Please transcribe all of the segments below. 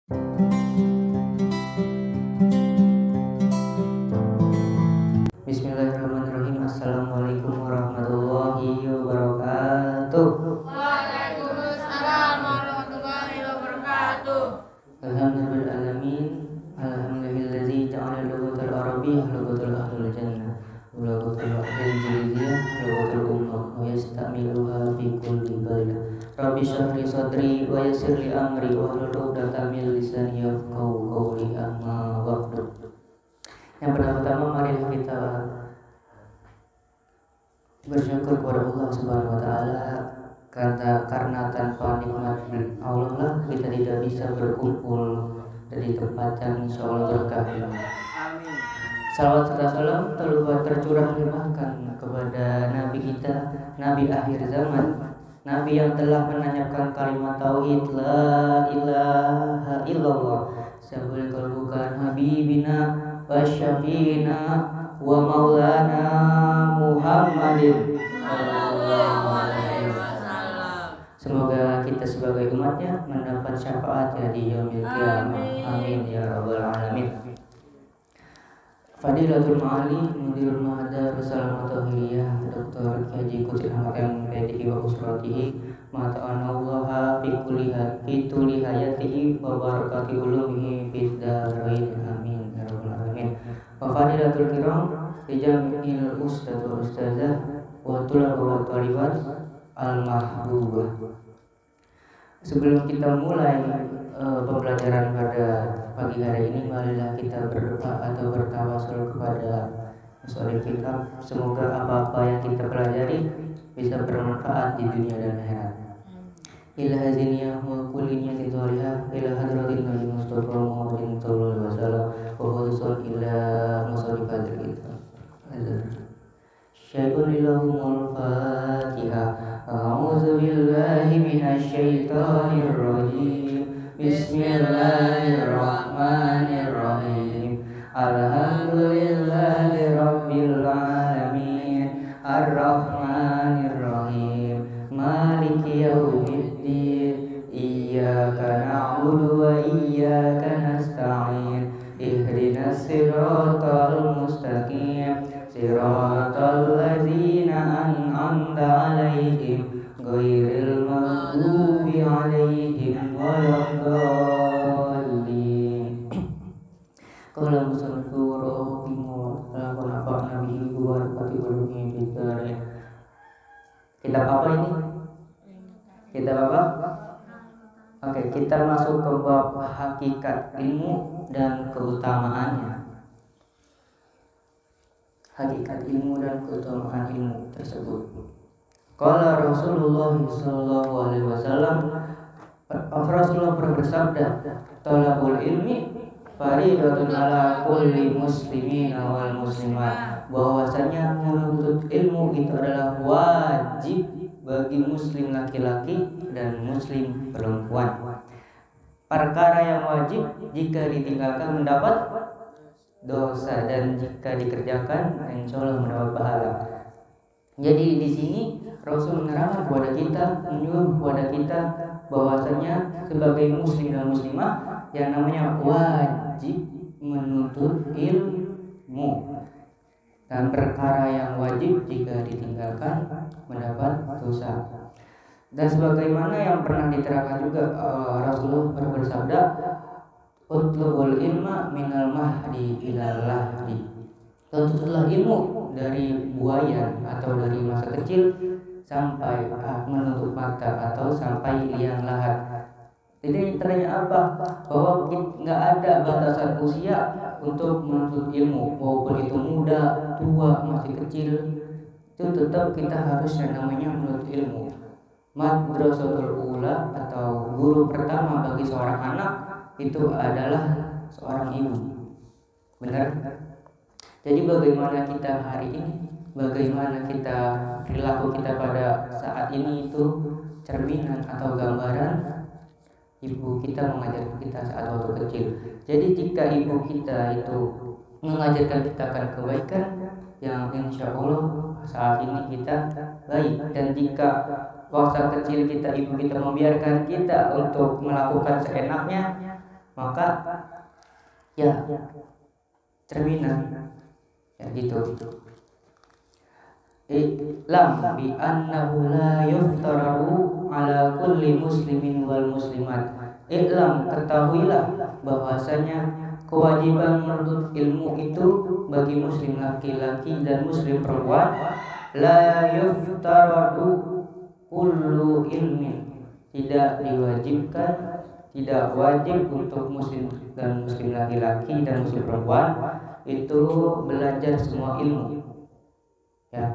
Bismillahirrahmanirrahim. Assalamualaikum warahmatullahi wabarakatuh. Waalaikumsalam warahmatullahi wabarakatuh. Alhamdulillahirrahmanirrahim. Alhamdulillazi ja'ala lughatal arabiyyah lughatul ahlul jannah wa lughatul injiliyah lughatul ummah wa yastamiluha fi kulli baldah. Rabbi shrah li sadri wa yassir li amri wa hlul 'uqdatam min lisani yafqahu qawli amma ba'du. Yang pertama-tama marilah kita bersyukur kepada Allah Subhanahu wa taala karena tanpa nikmat Allah lah kita tidak bisa berkumpul di tempat yang insyaallah berkah. Amin. Salawat serta salam tercurah limpahkan kepada Nabi kita, Nabi akhir zaman, Nabi yang telah menanyakan kalimat tauhid la ilaha illallah, sebagai bukan habibina wa syafiina wa maulana Muhammadin Sallallahu alaihi wasallam. Semoga kita sebagai umatnya mendapat syafaatnya di yaumil qiyamah. Amin ya rabbal alamin. Fadilatul Ma'ali Mudirul Madarus Al-Mutahhiriyah Dr. Haji Kucil Ahmad MPDI wa usratihi mata'anallaha fi kulli hayatihi wa barakati ulumihi fid dharain. Amin ya rabbal alamin. Wa fadilatul kiram rijamil ustadz wa ustazah wa tulab wa talibat al-mahbubah. Sebelum kita mulai pembelajaran pada pagi hari ini, marilah kita berdoa atau bertawasul kepada musholif kitab. Semoga apa-apa yang kita pelajari bisa bermanfaat di dunia dan akhirat. Ila haziniyah wa kulli niyatin shalihah ila hadratin Nabi Mustafa Muhammadin sallallahu alaihi wasallam wa khususan ila musholif kitab. Syai'un lahumul Fatihah. A'udzu billahi minasy syaithanir rajim. Bismillahirrahmanirrahim. Alhamdulillahi rabbil alamin. Arrahmanirrahim. Maliki yaumiddin. Iyyaka na'budu wa iyyaka nasta'in. Ihdinas siratal mustaqim. Siratal ladzina an'amta 'alaihim ghairil maghdubi 'alaihim waladdallin. Qala musannifur rahimahullah wa nafa'na bihi wa barakatihi wa bihi fid dharain. Kitab apa ini? Kitab apa? Oke, kita masuk ke bab hakikat ilmu dan keutamaannya. Hakikat ilmu dan keutamaan ilmu tersebut. Qala Rasulullah sallallahu alaihi wasallam, Rasulullah bersabda, talabul ilmi faridatun ala kulli muslimin wal muslimat. Bahwasanya menuntut ilmu itu adalah wajib bagi muslim laki-laki dan muslim perempuan. Perkara yang wajib jika ditinggalkan mendapat dosa, dan jika dikerjakan insya Allah mendapat pahala. Jadi di sini Rasul menerangkan kepada kita, menyuruh kepada kita bahwasanya sebagai muslim dan muslimah yang namanya wajib menuntut ilmu, dan perkara yang wajib jika ditinggalkan mendapat dosa. Dan sebagaimana yang pernah diterangkan juga Rasulullah bersabda, utlubul ilma minal mahdi ilal lahdi. Tuntutlah ilmu dari buaya atau dari masa kecil sampai menutup mata atau sampai liang lahat. Jadi ternyata apa? Bahwa nggak ada batasan usia untuk menuntut ilmu, walaupun itu muda, tua, masih kecil, itu tetap kita harus yang namanya menuntut ilmu. Madrasatul ula atau guru pertama bagi seorang anak itu adalah seorang ibu. Benar? Jadi bagaimana kita hari ini, bagaimana kita perilaku kita pada saat ini itu cerminan atau gambaran ibu kita mengajarkan kita saat waktu kecil. Jadi jika ibu kita itu mengajarkan kita akan kebaikan, yang insya Allah saat ini kita baik. Dan jika waktu kecil kita ibu kita membiarkan kita untuk melakukan seenaknya, maka ya cerminan ya gitu. I'lam bi annahu la yuftaru ala kulli muslimin wal muslimat. I'lam, ketahuilah bahwasanya kewajiban menuntut ilmu itu bagi muslim laki-laki dan muslim perempuan la yuftaru kullu ilmin, tidak diwajibkan, tidak wajib untuk muslim dan muslim laki-laki dan muslim perempuan itu belajar semua ilmu. Ya,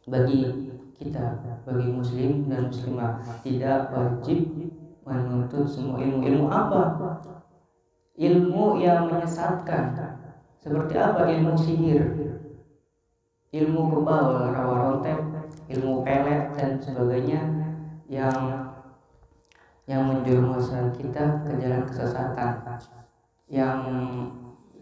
bagi kita, bagi muslim dan muslimah tidak wajib menuntut semua ilmu. Ilmu apa? Ilmu yang menyesatkan. Seperti apa? Ilmu sihir, ilmu kebal, rawa-rontek, ilmu pelet dan sebagainya yang menjerumuskan kita ke jalan kesesatan, yang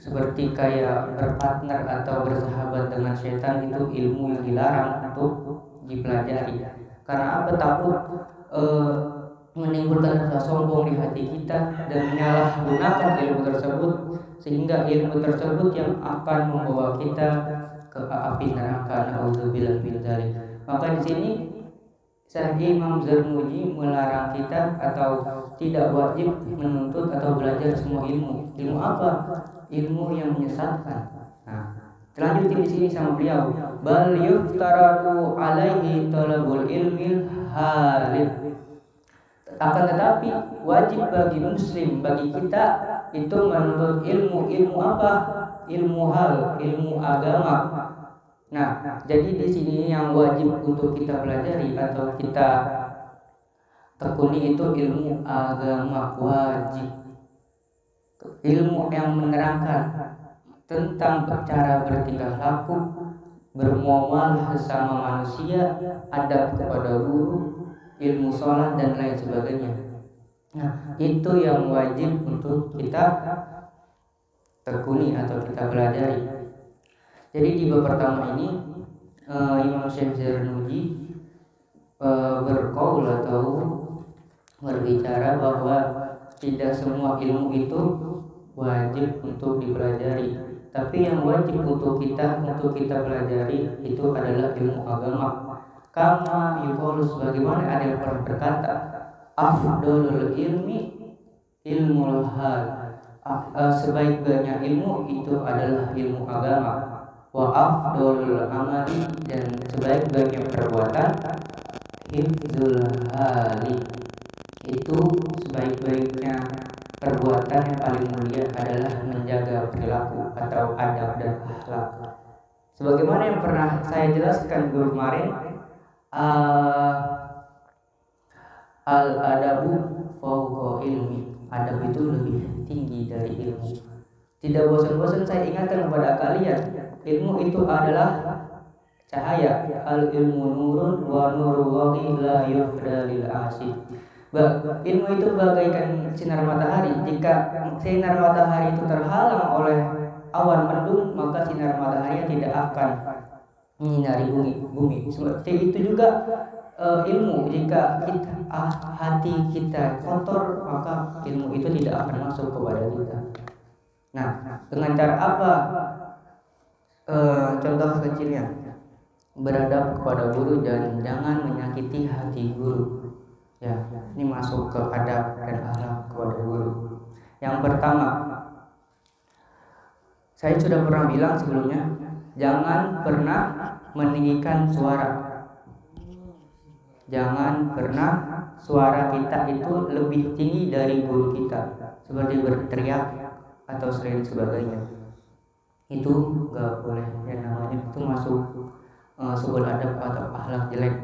seperti kayak berpartner atau bersahabat dengan setan. Itu ilmu yang dilarang untuk dipelajari. Karena apa? Takut menimbulkan rasa sombong di hati kita dan menyalahgunakan ilmu tersebut, sehingga ilmu tersebut yang akan membawa kita ke api neraka. Nauzubillah min dzalik. Maka di sini Syekh Imam Zarnuji melarang kita atau tidak wajib menuntut atau belajar semua ilmu. Ilmu apa? Ilmu yang menyesatkan. Nah, lanjutin di sini sama beliau. Bal yuftaradu alaihi talabul ilmil halid. Akan tetapi wajib bagi muslim, bagi kita itu menuntut ilmu apa? Ilmu hal, ilmu agama. Nah, jadi di sini yang wajib untuk kita pelajari atau kita tekuni itu ilmu agama wajib. Ilmu yang menerangkan tentang cara bertingkah laku, bermuamalah sesama manusia, adab kepada guru, ilmu sholat dan lain sebagainya. Nah, itu yang wajib untuk kita tekuni atau kita pelajari. Jadi di bab pertama ini Imam Syekh Zarnuji berqaul atau berbicara bahwa tidak semua ilmu itu wajib untuk dipelajari, tapi yang wajib untuk kita pelajari itu adalah ilmu agama. Kama yuqalu, sebagaimana ada yang pernah berkata, afdalul ilmi ilmul hal, sebaik-baiknya ilmu itu adalah ilmu agama. Wa afdalul amali, dan sebaik-baiknya perbuatan hifdzul hali, itu sebaik-baiknya perbuatan yang paling mulia adalah menjaga perilaku atau adab dan akhlak. Sebagaimana yang pernah saya jelaskan dulu kemarin, al-adabu fawqa ilmi, adab itu lebih tinggi dari ilmu. Tidak bosan-bosan saya ingatkan kepada kalian, ilmu itu adalah cahaya. Al-ilmu nurun wa nurullahi la yuhda lil asif. Ilmu itu bagaikan sinar matahari. Jika sinar matahari itu terhalang oleh awan mendung, maka sinar matahari tidak akan menyinari bumi. Seperti itu juga ilmu. Jika hati kita kotor, maka ilmu itu tidak akan masuk kepada kita. Nah, dengan cara apa? Contoh kecilnya, beradab kepada guru dan jangan menyakiti hati guru. Ya, ini masuk ke adab dan akhlak kepada guru. Yang pertama, saya sudah pernah bilang sebelumnya, jangan pernah meninggikan suara. Jangan pernah suara kita itu lebih tinggi dari guru kita, seperti berteriak atau selain sebagainya. Itu gak boleh, ya namanya itu masuk subul adab atau akhlak jelek.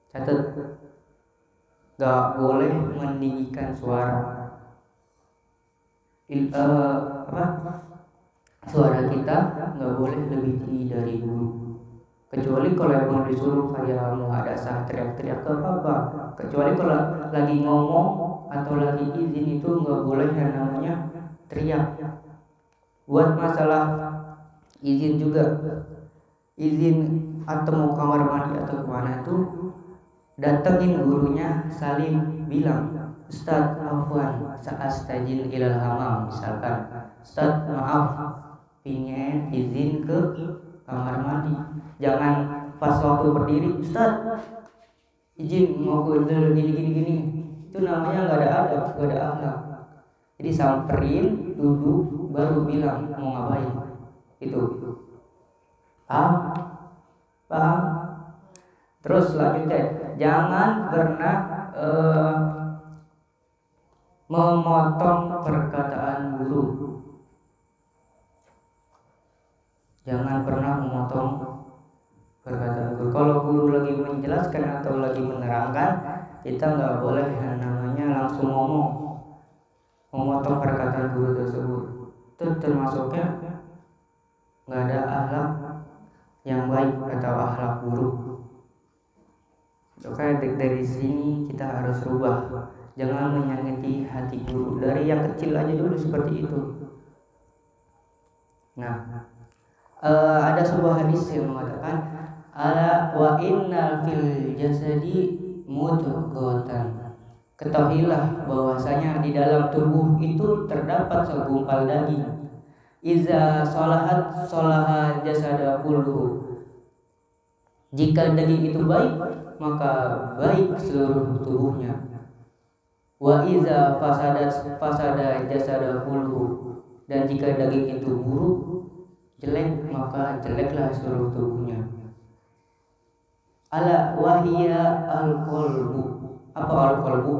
Catat, gak boleh meninggikan suara. Suara kita gak boleh lebih tinggi dari guru. Kecuali kalau emang disuruh kayak muhadasah teriak-teriak ke apa. Kecuali kalau lagi ngomong atau lagi izin itu gak boleh yang namanya teriak. Buat masalah izin juga, izin atau mau kamar mandi atau kemana itu, datengin gurunya, salim, bilang Ustaz afwan sa'astajin ilal hamam, misalkan Ustaz maaf pingin izin ke kamar mandi. Jangan pas waktu berdiri Ustaz izin mau ke gini. Itu namanya nggak ada adab, nggak ada akhlak. Jadi samperin duduk baru bilang mau ngapain. Itu paham. Terus selanjutnya jangan pernah memotong perkataan guru. Jangan pernah memotong perkataan guru. Kalau guru lagi menjelaskan atau lagi menerangkan, kita nggak boleh yang namanya langsung memotong perkataan guru tersebut. Itu termasuknya nggak ada akhlak yang baik atau akhlak buruk. Maka dari sini kita harus rubah. Jangan menyakiti hati guru. Dari yang kecil aja dulu seperti itu. Nah, ada sebuah hadis yang mengatakan ala wa innal fil jasadi mudghatan. Ketahuilah bahwasanya di dalam tubuh itu terdapat segumpal daging. Iza sholaha jasada kulluhu. Jika daging itu baik, maka baik seluruh tubuhnya. Wa iza fasada jasada kulluhu. Dan jika daging itu buruk, jelek, maka jeleklah seluruh tubuhnya. Ala wahia al-qalbu. Apa al-qalbu?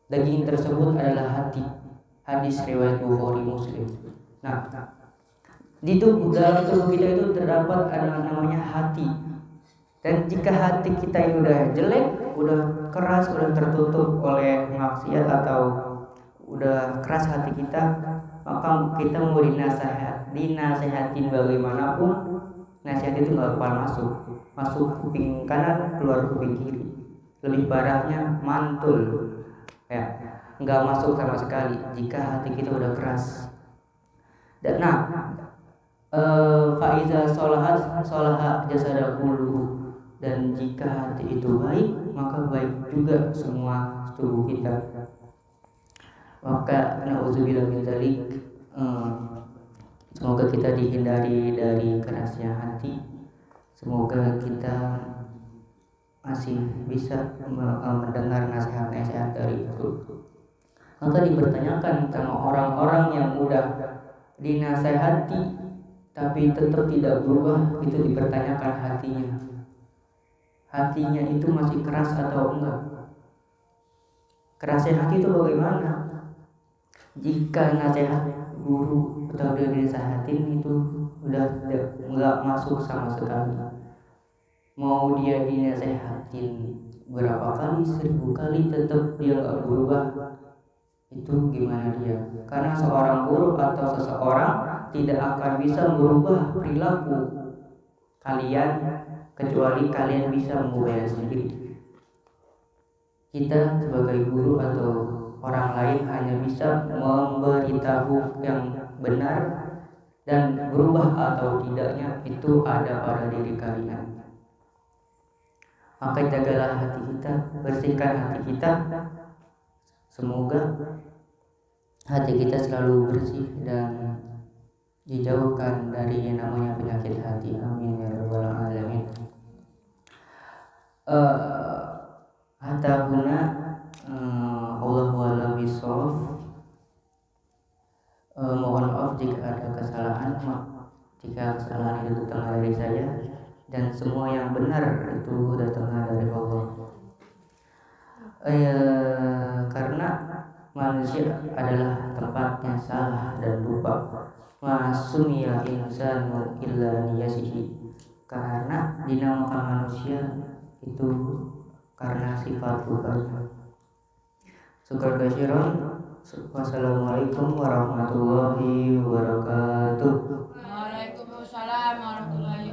Daging tersebut adalah hati. Hadis riwayat Bukhari Muslim. Nah, di dalam tubuh kita itu terdapat ada namanya hati. Dan jika hati kita ini udah jelek, udah keras, udah tertutup oleh maksiat atau udah keras hati kita, maka kita mau dinasehatin bagaimanapun, nasihat itu nggak bakal masuk kuping kanan, keluar kuping kiri. Lebih parahnya mantul, ya, nggak masuk sama sekali jika hati kita udah keras. Dan faiza sholaha jasada kulluhu. Dan jika hati itu baik, maka baik juga semua tubuh kita. Maka na'udzubillah min dzalik. Semoga kita dihindari dari kerasnya hati. Semoga kita masih bisa mendengar nasihat-nasihat dari itu. Maka dipertanyakan sama orang-orang yang udah dinasehati tapi tetap tidak berubah, itu dipertanyakan hatinya itu masih keras atau enggak. Kerasnya hati itu bagaimana? Jika nasihat guru atau dia dinasehatin itu udah enggak masuk sama sekali, mau dia dinasehatin berapa kali, 1000 kali tetap dia enggak berubah, itu gimana dia? Karena seorang guru atau seseorang tidak akan bisa merubah perilaku kalian kecuali kalian bisa mengubahnya sendiri. Kita sebagai guru atau orang lain hanya bisa memberitahu yang benar, dan berubah atau tidaknya itu ada pada diri kalian. Maka jagalah hati kita, bersihkan hati kita. Semoga hati kita selalu bersih dan dijauhkan dari yang namanya penyakit hati. Amin ya rabbal alamin. Hatta huna Allahu a'lam bishawab. Mohon maaf jika ada kesalahan. Jika kesalahan itu datang dari saya, dan semua yang benar itu datang dari Allah. Karena manusia adalah tempatnya salah dan lupa. Masumiya insanu illa niyasihi. Karena dinamakan manusia itu karena sifat lupanya. Syukur kasiran. Wassalamualaikum warahmatullahi wabarakatuh. Waalaikumsalam warahmatullahi